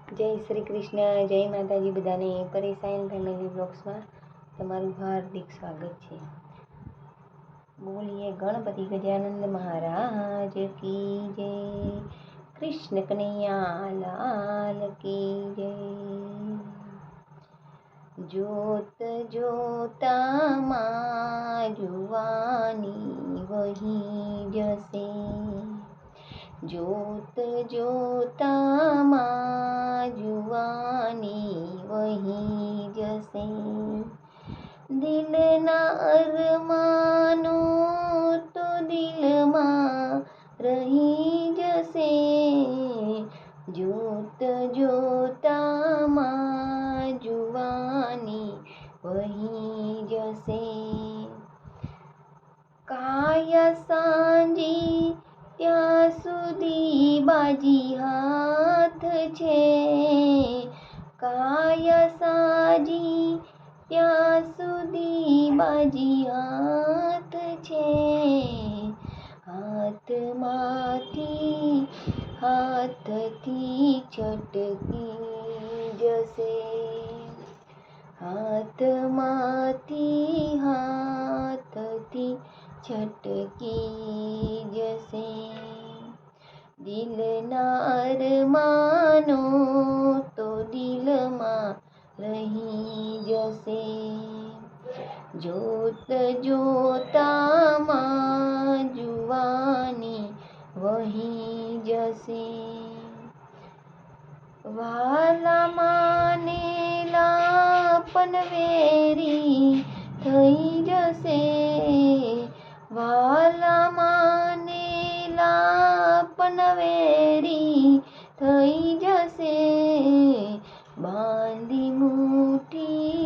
જય શ્રી કૃષ્ણ, જય માતાજી બધાને. પરેશાન ફેમિલી બ્લોગ્સમાં તમારું હાર્દિક સ્વાગત છે. બોલીએ ગણપતિ ગજાનંદ મહારાજ કી જય, કૃષ્ણ કનૈયા લાલ કી જય. જોત જોતામાં જુવાની વહી જશે, જોત જોતામાં જુવાની વહી જશે. દિલના અરમાનો તો દિલમાં રહી જશે, જોત જોતામાં જુવાની વહી જશે. કાયા સાંજી ત્યાં સુધી બાજી હાથ છે, કાયા સાજી ત્યાં સુધી બાજી હાથ છે. હાથથી છટકી જશે, હાથથી છટકી જશે. દિલના અરમાનો તો દિલમાં રહી જશે, જોત જોતામાં જુવાની વહી જશે. વાલા માનેલા પનવેરી થઈ જશે, વાલા માનેલા પનવેરી થઈ જશે. બાંધી મુઠ્ઠી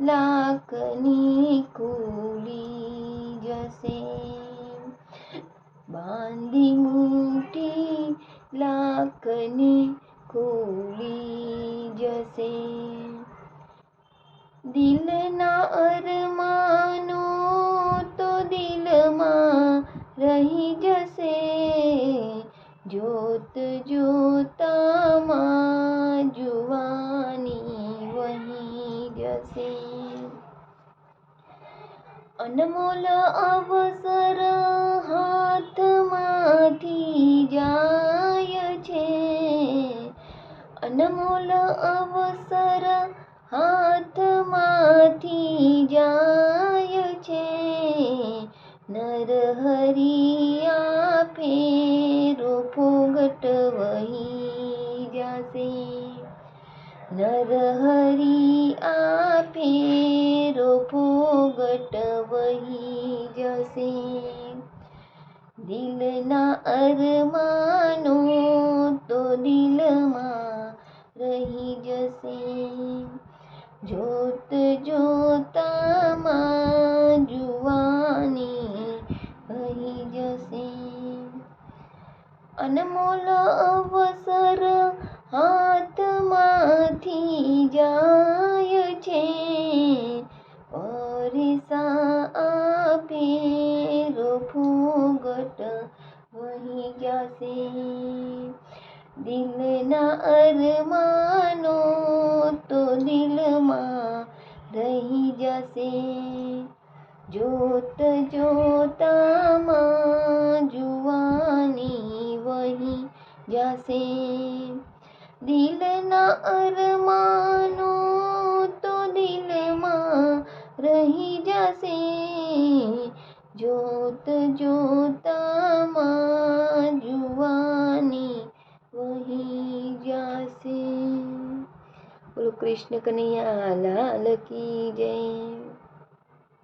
લાખની ખુલી જશે, બાંધી મુઠ્ઠી લાખની ખુલી જશે. દિલના અરમાનો તો દિલમાં રહી જશે, જોત જોતામાં જુવાની વહી જશે. અનમોલ અવસર હાથમાંથી જાય છે, અનમોલ અવસર હાથમાંથી જાય છે. નરહરિ આપે ફોગટ વહી જશે, નરહરિ આપે ફોગટ વહી જશે. દિલના અરમાનો તો દિલમાં રહી જશે, જોત જોતામાં જુવાની વહી જશે. અનમોલ અવસર હાથમાંથી જાય છે, પરેશા આપે ફોગટ વહી જશે. દિલના અરમાનો તો દિલમાં રહી જશે, જોત જોતામાં જુવાની વહી જશે. દિલના અરમાનો તો દિલમાં રહી જશે, જોત જોતામાં જુવાની વહી જશે. બોલો કૃષ્ણ કનૈયા લાલ કી જય.